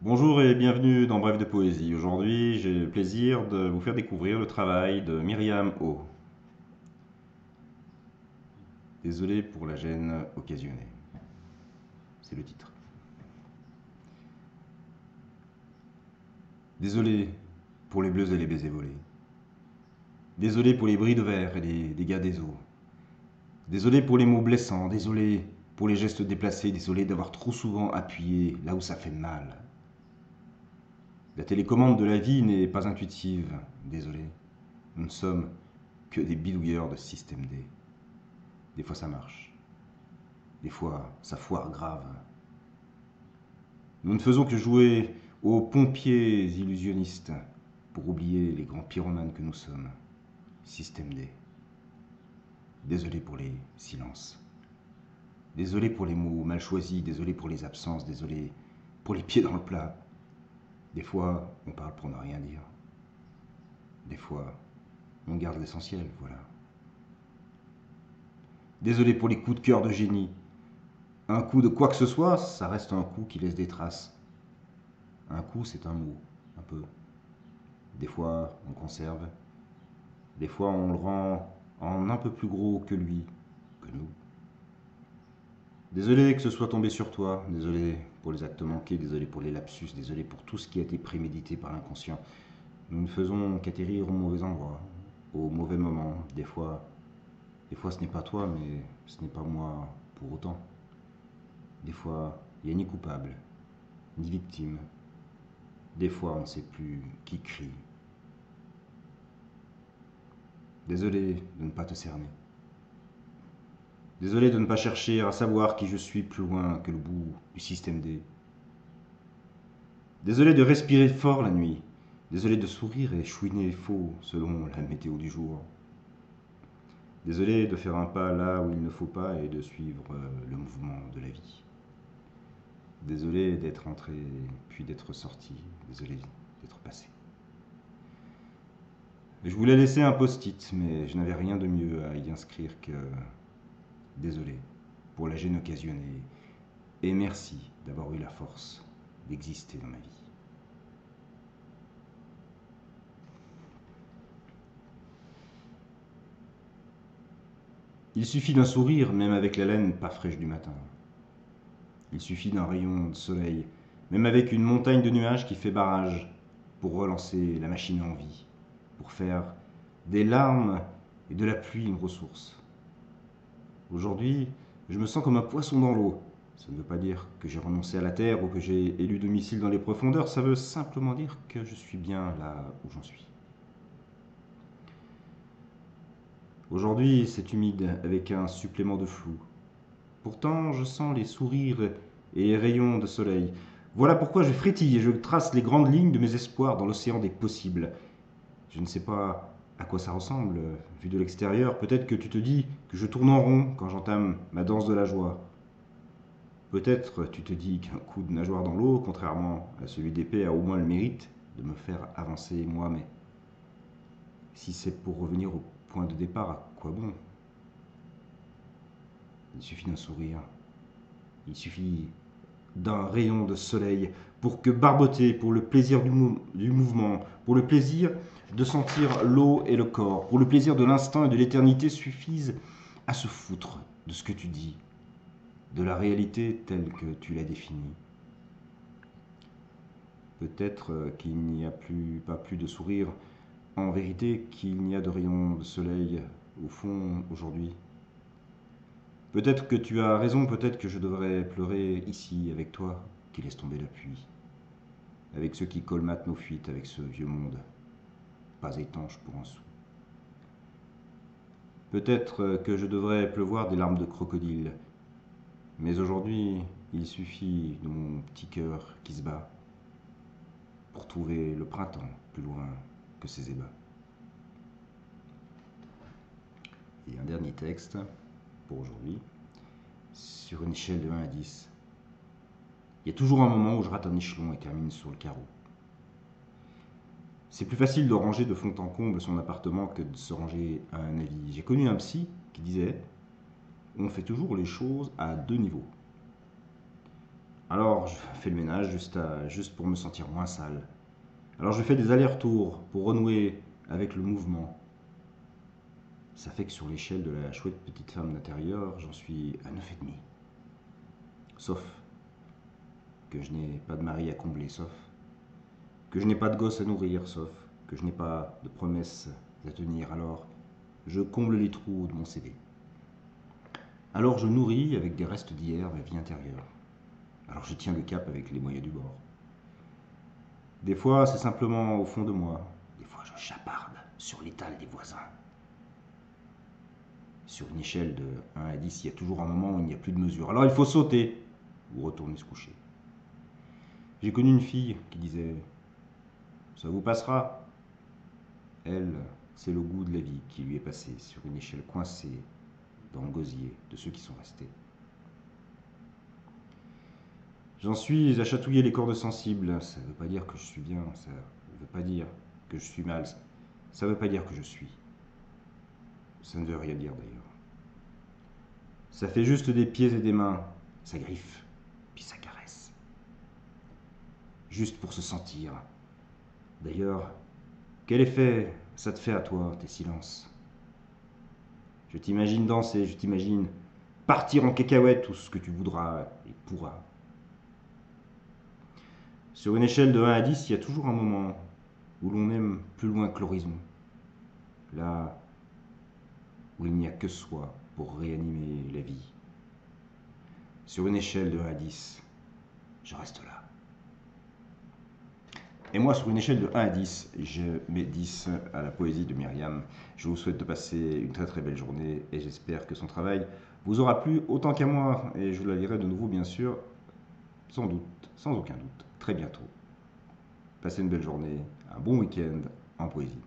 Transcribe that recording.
Bonjour et bienvenue dans Bref de Poésie. Aujourd'hui, j'ai le plaisir de vous faire découvrir le travail de Myriam O. Désolé pour la gêne occasionnée. C'est le titre. Désolé pour les bleus et les baisers volés. Désolé pour les bris de verre et les dégâts des eaux. Désolé pour les mots blessants. Désolé pour les gestes déplacés. Désolé d'avoir trop souvent appuyé là où ça fait mal. La télécommande de la vie n'est pas intuitive. Désolé. Nous ne sommes que des bidouilleurs de système D. Des fois ça marche. Des fois ça foire grave. Nous ne faisons que jouer aux pompiers illusionnistes pour oublier les grands pyromanes que nous sommes. Système D. Désolé pour les silences. Désolé pour les mots mal choisis. Désolé pour les absences. Désolé pour les pieds dans le plat. Des fois, on parle pour ne rien dire. Des fois, on garde l'essentiel, voilà. Désolé pour les coups de cœur de génie. Un coup de quoi que ce soit, ça reste un coup qui laisse des traces. Un coup, c'est un mot, un peu. Des fois, on conserve. Des fois, on le rend en un peu plus gros que lui, que nous. Désolé que ce soit tombé sur toi. Désolé pour les actes manqués. Désolé pour les lapsus. Désolé pour tout ce qui a été prémédité par l'inconscient. Nous ne faisons qu'atterrir au mauvais endroit, au mauvais moment. Des fois, ce n'est pas toi, mais ce n'est pas moi pour autant. Des fois, il n'y a ni coupable, ni victime. Des fois, on ne sait plus qui crie. Désolé de ne pas te cerner. Désolé de ne pas chercher à savoir qui je suis plus loin que le bout du système D. Désolé de respirer fort la nuit. Désolé de sourire et chouiner faux selon la météo du jour. Désolé de faire un pas là où il ne faut pas et de suivre le mouvement de la vie. Désolé d'être entré puis d'être sorti. Désolé d'être passé. Je voulais laisser un post-it, mais je n'avais rien de mieux à y inscrire que désolé pour la gêne occasionnée et merci d'avoir eu la force d'exister dans ma vie. Il suffit d'un sourire, même avec la laine pas fraîche du matin. Il suffit d'un rayon de soleil, même avec une montagne de nuages qui fait barrage, pour relancer la machine en vie, pour faire des larmes et de la pluie une ressource. Aujourd'hui, je me sens comme un poisson dans l'eau. Ça ne veut pas dire que j'ai renoncé à la terre ou que j'ai élu domicile dans les profondeurs, ça veut simplement dire que je suis bien là où j'en suis. Aujourd'hui, c'est humide avec un supplément de flou. Pourtant, je sens les sourires et les rayons de soleil. Voilà pourquoi je frétille et je trace les grandes lignes de mes espoirs dans l'océan des possibles. Je ne sais pas à quoi ça ressemble, vu de l'extérieur. Peut-être que tu te dis que je tourne en rond quand j'entame ma danse de la joie. Peut-être tu te dis qu'un coup de nageoire dans l'eau, contrairement à celui d'épée, a au moins le mérite de me faire avancer moi, mais si c'est pour revenir au point de départ, à quoi bon? Il suffit d'un sourire, il suffit d'un rayon de soleil pour que barboter, pour le plaisir du mouvement, pour le plaisir de sentir l'eau et le corps, pour le plaisir de l'instant et de l'éternité suffisent à se foutre de ce que tu dis, de la réalité telle que tu l'as définie. Peut-être qu'il n'y a pas plus de sourire, en vérité qu'il n'y a de rayon de soleil au fond aujourd'hui. Peut-être que tu as raison, peut-être que je devrais pleurer ici avec toi qui laisse tomber la pluie, avec ceux qui colmatent nos fuites, avec ce vieux monde, pas étanche pour un sou. Peut-être que je devrais pleuvoir des larmes de crocodile, mais aujourd'hui, il suffit de mon petit cœur qui se bat pour trouver le printemps plus loin que ces ébats. Et un dernier texte pour aujourd'hui, sur une échelle de 1 à 10. Il y a toujours un moment où je rate un échelon et termine sur le carreau. C'est plus facile de ranger de fond en comble son appartement que de se ranger à un avis. J'ai connu un psy qui disait « On fait toujours les choses à 2 niveaux. Alors je fais le ménage juste pour me sentir moins sale. Alors je fais des allers-retours pour renouer avec le mouvement. Ça fait que sur l'échelle de la chouette petite femme d'intérieur, j'en suis à 9,5. Sauf que je n'ai pas de mari à combler, sauf que je n'ai pas de gosse à nourrir, sauf que je n'ai pas de promesses à tenir. Alors je comble les trous de mon CV. Alors je nourris avec des restes d'hier ma vie intérieure. Alors je tiens le cap avec les moyens du bord. Des fois, c'est simplement au fond de moi. Des fois, je chaparde sur l'étal des voisins. Sur une échelle de 1 à 10, il y a toujours un moment où il n'y a plus de mesure. Alors il faut sauter ou retourner se coucher. J'ai connu une fille qui disait « Ça vous passera ». Elle, c'est le goût de la vie qui lui est passé sur une échelle coincée dans le gosier de ceux qui sont restés. J'en suis à chatouiller les cordes sensibles. Ça ne veut pas dire que je suis bien, ça ne veut pas dire que je suis mal, ça ne veut pas dire que je suis. Ça ne veut rien dire d'ailleurs. Ça fait juste des pieds et des mains, ça griffe, puis ça caresse. Juste pour se sentir. D'ailleurs, quel effet ça te fait à toi, tes silences? Je t'imagine danser, je t'imagine partir en cacahuète tout ce que tu voudras et pourras. Sur une échelle de 1 à 10, il y a toujours un moment où l'on aime plus loin que l'horizon. Là où il n'y a que soi pour réanimer la vie. Sur une échelle de 1 à 10, je reste là. Et moi, sur une échelle de 1 à 10, je mets 10 à la poésie de Myriam. Je vous souhaite de passer une très très belle journée et j'espère que son travail vous aura plu autant qu'à moi. Et je la lirai de nouveau, bien sûr, sans doute, sans aucun doute, très bientôt. Passez une belle journée, un bon week-end en poésie.